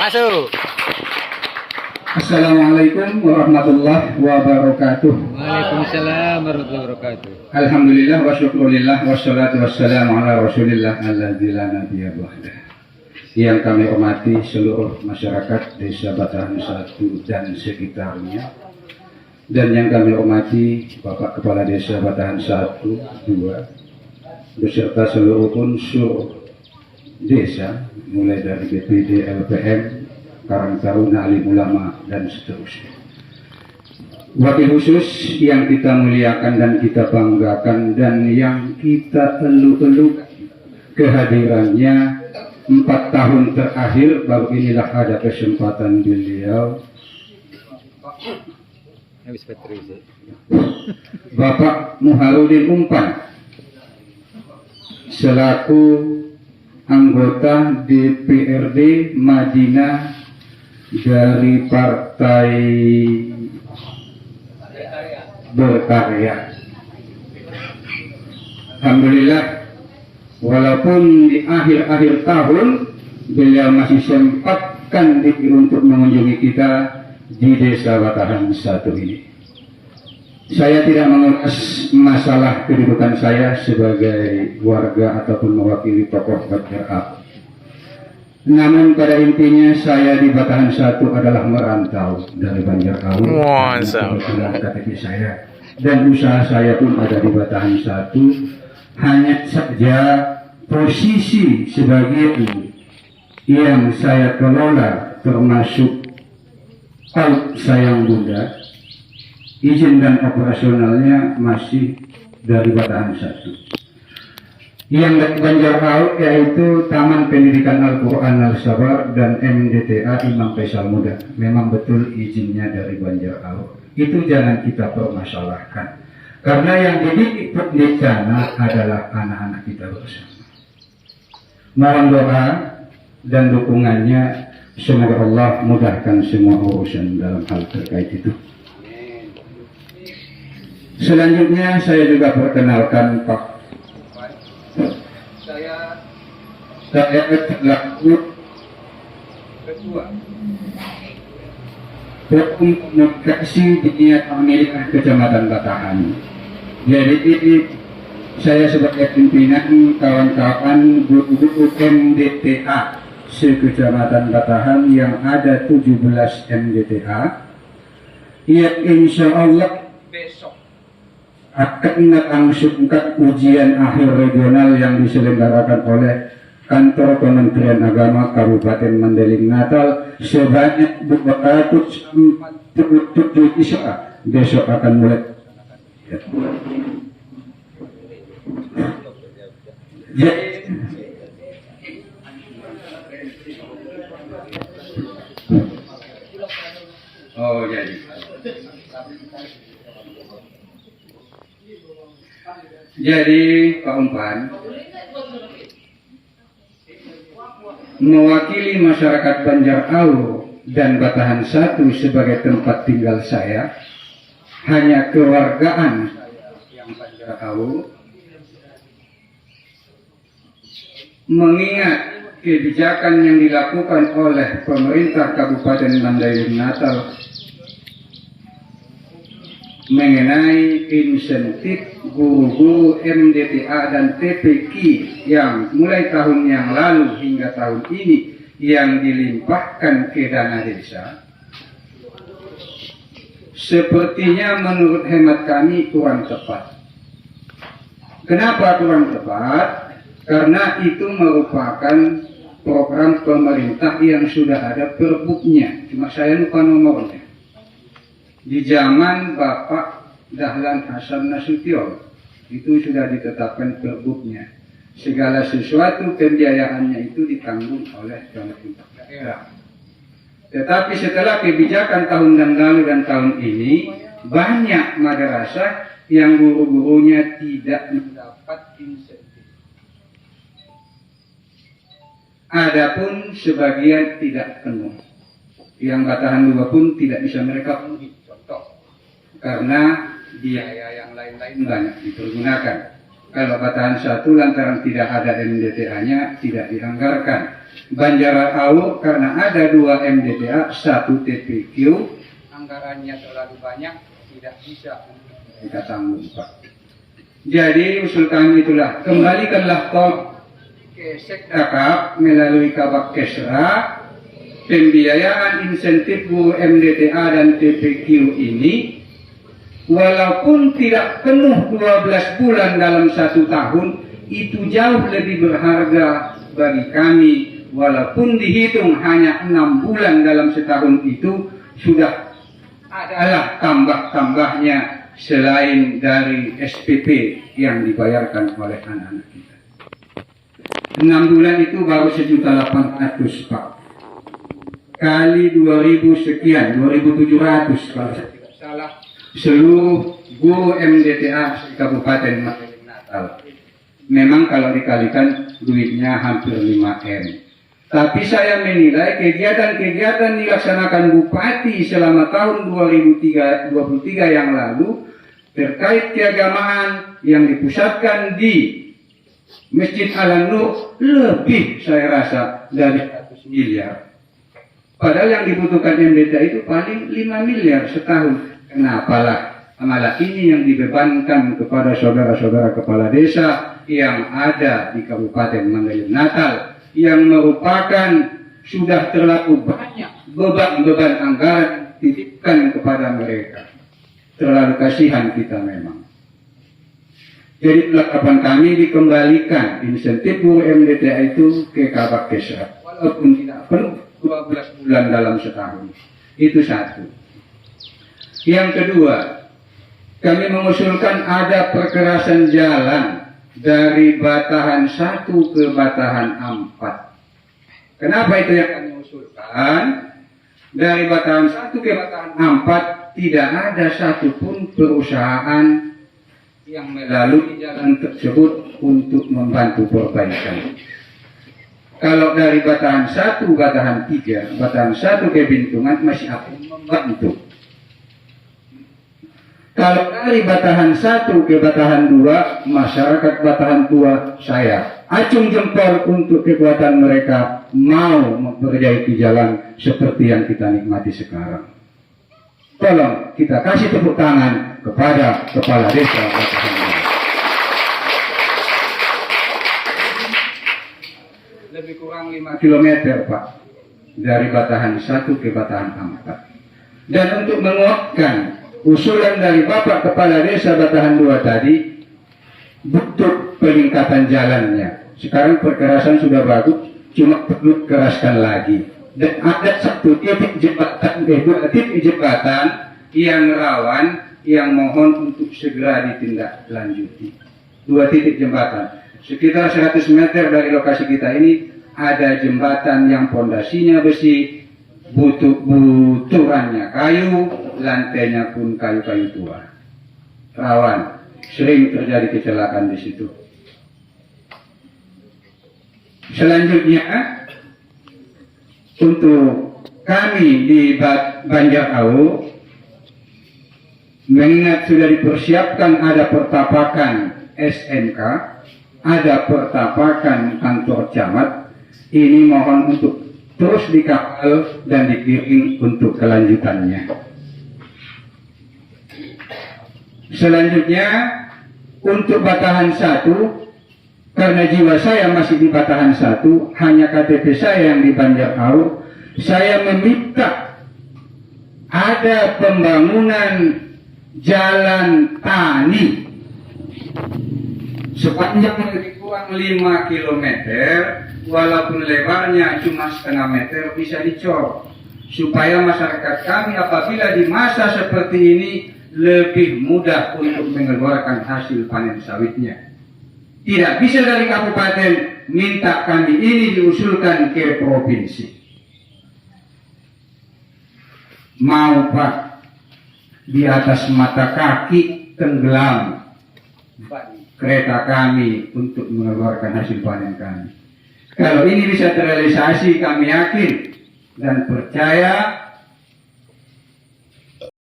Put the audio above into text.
Masuk. Assalamualaikum warahmatullahi wabarakatuh. Waalaikumsalam warahmatullahi wabarakatuh. Alhamdulillah wa syukurillah wassalatu wassalamu ala rasulillah alladzi la nabiyya ba'dah. Yang kami hormati seluruh masyarakat Desa Batahan 1 dan sekitarnya, dan yang kami hormati Bapak Kepala Desa Batahan 1, 2 beserta seluruh unsur desa mulai dari BPD, LPM, Karang Taruna, Alim Ulama, dan seterusnya. Wakil khusus yang kita muliakan dan kita banggakan dan yang kita elu-elu kehadirannya 4 tahun terakhir, baru inilah ada kesempatan beliau Bapak Muharudin Umpan selaku anggota DPRD Madinah dari Partai Berkarya. Alhamdulillah, walaupun di akhir-akhir tahun beliau masih sempatkan diri untuk mengunjungi kita di Desa Batahan 1 ini. Saya tidak mengulas masalah kedudukan saya sebagai warga ataupun mewakili tokoh Banjar. Namun pada intinya saya di Batahan 1 adalah merantau dari Banjar Awu. Kebetulan KTP saya dan usaha saya pun ada di Batahan 1. Hanya saja posisi sebagai yang saya kelola termasuk Paut Sayang Bunda, izin dan operasionalnya masih dari Batahan 1. Yang dari Banjar Awu yaitu Taman Pendidikan Al-Quran Al-Sabar dan MDTA Imam Faisal Muda. Memang betul izinnya dari Banjar Awu. Itu jangan kita permasalahkan. Karena yang dididik di sana adalah anak-anak kita bersama. Mohon doa dan dukungannya, semoga Allah mudahkan semua urusan dalam hal terkait itu. Selanjutnya saya juga perkenalkan Pak. Saya selaku Ketua Komunikasi Dinia Pemilihan Kecamatan Batahan. Jadi saya sebagai pimpinan kawan-kawan guru MDTA se-Kecamatan Batahan yang ada 17 MDTA yang insya Allah besok akan melangsungkan ujian akhir regional yang diselenggarakan oleh Kantor Kementerian Agama Kabupaten Mandailing Natal sebanyak 247 siswa besok akan mulai. Jadi Pak Umpan mewakili masyarakat Banjar Awu dan Batahan 1 sebagai tempat tinggal saya, hanya kewargaan yang Banjar Awu, mengingat kebijakan yang dilakukan oleh pemerintah Kabupaten Mandailing Natal mengenai insentif guru-guru MDTA dan TPQ yang mulai tahun yang lalu hingga tahun ini yang dilimpahkan ke dana desa, sepertinya menurut hemat kami kurang tepat. Kenapa kurang tepat? Karena itu merupakan program pemerintah yang sudah ada perbuknya, cuma saya lupa nomornya. Di zaman Bapak Dahlan Hasan Nasution itu sudah ditetapkan perbuknya. Segala sesuatu pembiayaannya itu ditanggung oleh pemerintah daerah. Tetapi setelah kebijakan tahun yang lalu dan tahun ini, banyak madrasah yang guru-gurunya tidak mendapat insentif. Adapun sebagian tidak penuh. Yang Batahan 2 pun tidak bisa mereka penuhi. Karena biaya yang lain-lain banyak dipergunakan. Kalau Batahan 1 lantaran tidak ada MDTA-nya tidak dianggarkan. Banjarau karena ada 2 MDTA, 1 TPQ, anggarannya terlalu banyak, tidak bisa kita tanggung Pak. Jadi usul kami itulah, kembalikanlah tol ke Sekdakap melalui Kabak Kesra, pembiayaan insentif guru MDTA dan TPQ ini, walaupun tidak penuh 12 bulan dalam 1 tahun, itu jauh lebih berharga bagi kami. Walaupun dihitung hanya 6 bulan dalam setahun itu, sudah adalah tambah-tambahnya selain dari SPP yang dibayarkan oleh anak-anak kita. 6 bulan itu baru 1.800.000 Pak. Kali 2.000 sekian, 2.700 kalau saya tidak salah. Seluruh guru MDTA Kabupaten Natal. Memang kalau dikalikan duitnya hampir 5M. Tapi saya menilai kegiatan-kegiatan dilaksanakan Bupati selama tahun 2023 yang lalu terkait keagamaan yang dipusatkan di Masjid Al-Nur lebih saya rasa dari 100 miliar. Padahal yang dibutuhkan MDTA itu paling 5 miliar setahun. Kenapalah malah ini yang dibebankan kepada saudara-saudara kepala desa yang ada di Kabupaten Manggarai Natal, yang merupakan sudah terlalu banyak beban-beban anggaran dititipkan kepada mereka. Terlalu kasihan kita memang. Jadi penetapan kami dikembalikan insentif guru MDTA itu ke Kabak Kesra, walaupun tidak penuh 12 bulan dalam setahun. Itu satu. Yang kedua, kami mengusulkan ada perkerasan jalan dari Batahan 1 ke Batahan 4. Kenapa itu yang kami usulkan? Dari Batahan 1 ke Batahan 4 tidak ada satupun perusahaan yang melalui jalan tersebut untuk membantu perbaikan. Kalau dari Batahan 1, Batahan 3, Batahan 1 ke Bintungan masih akan membantu. Kalau dari Batahan 1 ke Batahan 2, masyarakat Batahan 2 saya acung jempol untuk kekuatan mereka mau memperbaiki jalan seperti yang kita nikmati sekarang. Tolong kita kasih tepuk tangan kepada kepala desa Batahan 2. Lebih kurang 5 km Pak, dari Batahan 1 ke Batahan 4. Dan untuk menguatkan usulan dari Bapak Kepala Desa Batahan 2 tadi, butuh peningkatan jalannya. Sekarang perkerasan sudah bagus, cuma perlu keraskan lagi. Dan ada satu titik jembatan, dua titik jembatan yang rawan, yang mohon untuk segera ditindaklanjuti. 2 titik jembatan. Sekitar 100 meter dari lokasi kita ini ada jembatan yang pondasinya besi, buturannya kayu, lantainya pun kayu-kayu tua. Rawan, sering terjadi kecelakaan di situ. Selanjutnya, untuk kami di Banjarau, mengingat sudah dipersiapkan ada pertapakan SMK, ada pertapakan kantor camat, ini mohon untuk terus dikawal dan dikirim untuk kelanjutannya. Selanjutnya, untuk Batahan 1, karena jiwa saya masih di Batahan 1, hanya KTP saya yang di Banjarau, saya meminta ada pembangunan jalan tani sepanjang lebih kurang 5 km, walaupun lebarnya cuma setengah meter, bisa dicor supaya masyarakat kami apabila di masa seperti ini lebih mudah untuk mengeluarkan hasil panen sawitnya. Tidak bisa dari kabupaten minta kami ini diusulkan ke provinsi. Mau Pak, di atas mata kaki tenggelam kereta kami untuk mengeluarkan hasil panen kami. Kalau ini bisa terrealisasi, kami yakin dan percaya